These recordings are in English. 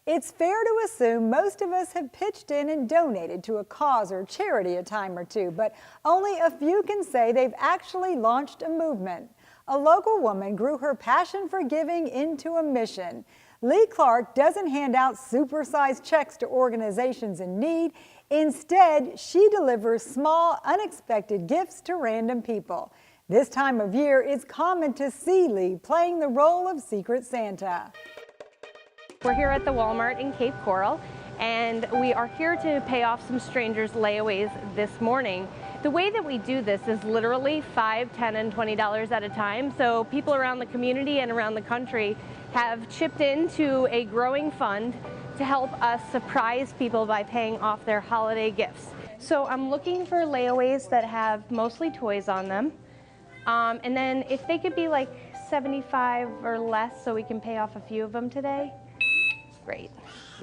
It's fair to assume most of us have pitched in and donated to a cause or charity a time or two, but only a few can say they've actually launched a movement. A local woman grew her passion for giving into a mission. Lee Clark doesn't hand out supersized checks to organizations in need. Instead, she delivers small, unexpected gifts to random people. This time of year, it's common to see Lee playing the role of Secret Santa. We're here at the Walmart in Cape Coral, and we are here to pay off some strangers' layaways this morning. The way that we do this is literally $5, $10, and $20 at a time. So people around the community and around the country have chipped into a growing fund to help us surprise people by paying off their holiday gifts. So I'm looking for layaways that have mostly toys on them. And then if they could be like 75 or less so we can pay off a few of them today, great.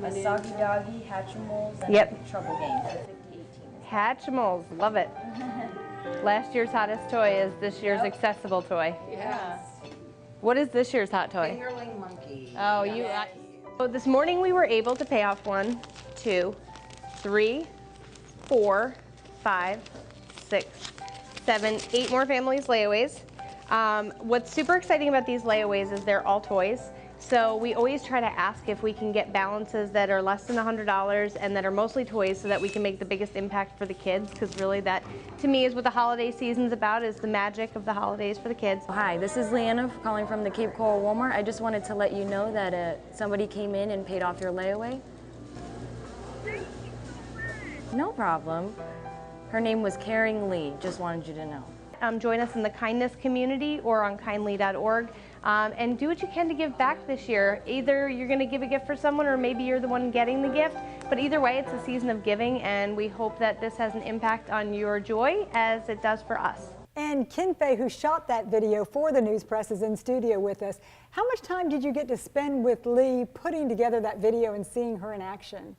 A Soggy Doggy, Hatchimals, and Yep. Trouble Games, 50, 18. Hatchimals, love it. Last year's hottest toy is this year's accessible toy. Yes. What is this year's hot toy? Fingerling Monkey. Oh, so this morning we were able to pay off 1, 2, 3, 4, 5, 6, 7, 8 more families' layaways. What's super exciting about these layaways is they're all toys. So we always try to ask if we can get balances that are less than $100 and that are mostly toys so that we can make the biggest impact for the kids, because really that, to me, is what the holiday season's about, is the magic of the holidays for the kids. Hi, this is Leanna calling from the Cape Coral Walmart. I just wanted to let you know that somebody came in and paid off your layaway. No problem. Her name was Caring Lee, just wanted you to know. Join us in the kindness community or on kindly.org. And do what you can to give back this year. Either you're going to give a gift for someone or maybe you're the one getting the gift, but either way it's a season of giving, and we hope that this has an impact on your joy as it does for us. And Ken Fay, who shot that video for the news press, is in studio with us. How much time did you get to spend with Lee putting together that video and seeing her in action?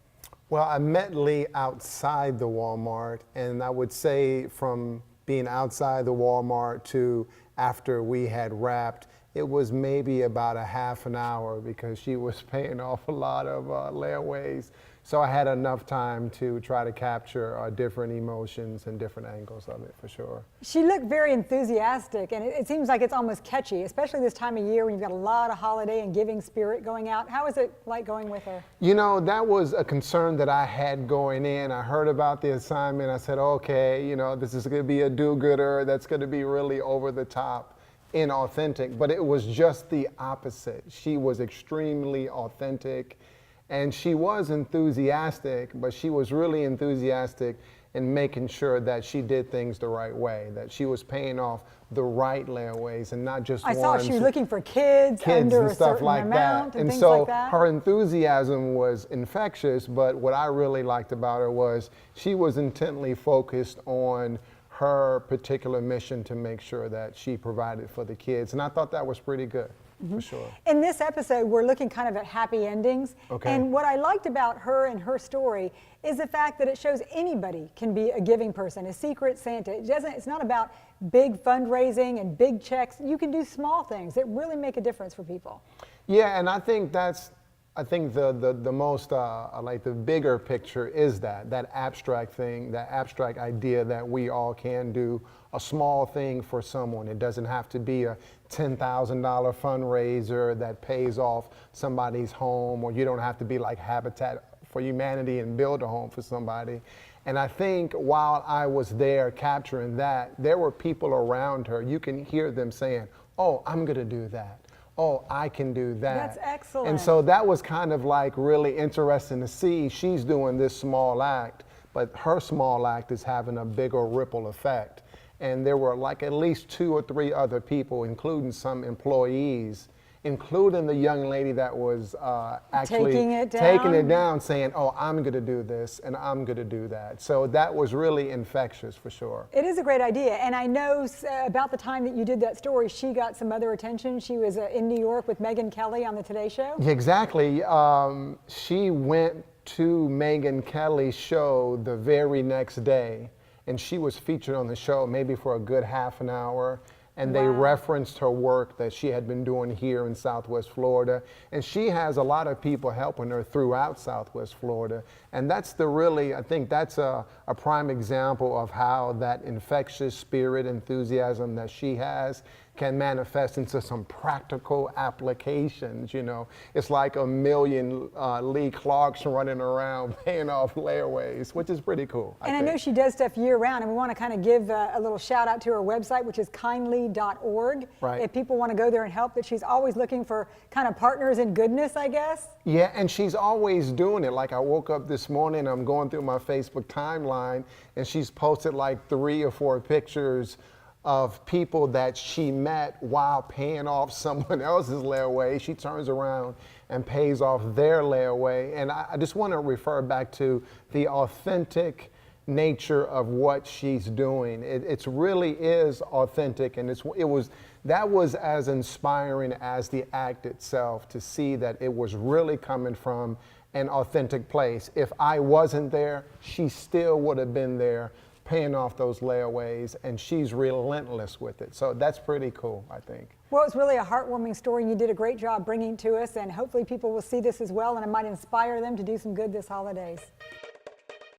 Well, I met Lee outside the Walmart, and I would say from being outside the Walmart to after we had wrapped, it was maybe about a half an hour because she was paying off a lot of layaways. So I had enough time to try to capture different emotions and different angles of it, for sure. She looked very enthusiastic, and it seems like it's almost catchy, especially this time of year when you've got a lot of holiday and giving spirit going out. How is it like going with her? You know, that was a concern that I had going in. I heard about the assignment. I said, okay, you know, this is going to be a do-gooder that's going to be really over the top, inauthentic, but it was just the opposite. She was extremely authentic. And she was enthusiastic, but she was really enthusiastic in making sure that she did things the right way, that she was paying off the right layaways and not just I ones. saw she was looking for kids under and a stuff certain like amount that. and And things so like that. her enthusiasm was infectious, but what I really liked about her was she was intently focused on her particular mission to make sure that she provided for the kids. And I thought that was pretty good. For sure. In this episode, we're looking kind of at happy endings. Okay. And what I liked about her and her story is the fact that it shows anybody can be a giving person, a Secret Santa. It's not about big fundraising and big checks. You can do small things that really make a difference for people. Yeah, and I think the most, like the bigger picture is that abstract thing, that abstract idea that we all can do a small thing for someone. It doesn't have to be a $10,000 fundraiser that pays off somebody's home, or you don't have to be like Habitat for Humanity and build a home for somebody. And I think while I was there capturing that, there were people around her. You can hear them saying, oh, I'm gonna do that. Oh, I can do that. That's excellent. And so that was kind of like really interesting to see. She's doing this small act, but her small act is having a bigger ripple effect. And there were like at least 2 or 3 other people, including some employees, including the young lady that was actually taking it down, saying, oh, I'm going to do this and I'm going to do that. So that was really infectious, for sure. It is a great idea. And I know about the time that you did that story, she got some other attention. She was in New York with Megyn Kelly on the Today Show. Exactly. She went to Megyn Kelly's show the very next day, and she was featured on the show maybe for a good half an hour. and they referenced her work that she had been doing here in Southwest Florida. And she has a lot of people helping her throughout Southwest Florida. And that's I think that's a prime example of how that infectious spirit, enthusiasm that she has can manifest into some practical applications. You know, it's like a million Lee Clarks running around paying off layaways, which is pretty cool. And I know she does stuff year round, and we want to kind of give a little shout out to her website, which is kindly.org. Right. If people want to go there and help, that she's always looking for kind of partners in goodness, I guess. Yeah, and she's always doing it. Like I woke up this morning, I'm going through my Facebook timeline, and she's posted like 3 or 4 pictures of people that she met while paying off someone else's layaway. She turns around and pays off their layaway. And I just want to refer back to the authentic nature of what she's doing. It really is authentic, and that was as inspiring as the act itself, to see that it was really coming from an authentic place. If I wasn't there, she still would have been there paying off those layaways, and she's relentless with it. So that's pretty cool, I think. Well, it's really a heartwarming story, and you did a great job bringing it to us, and hopefully people will see this as well, and it might inspire them to do some good this holidays.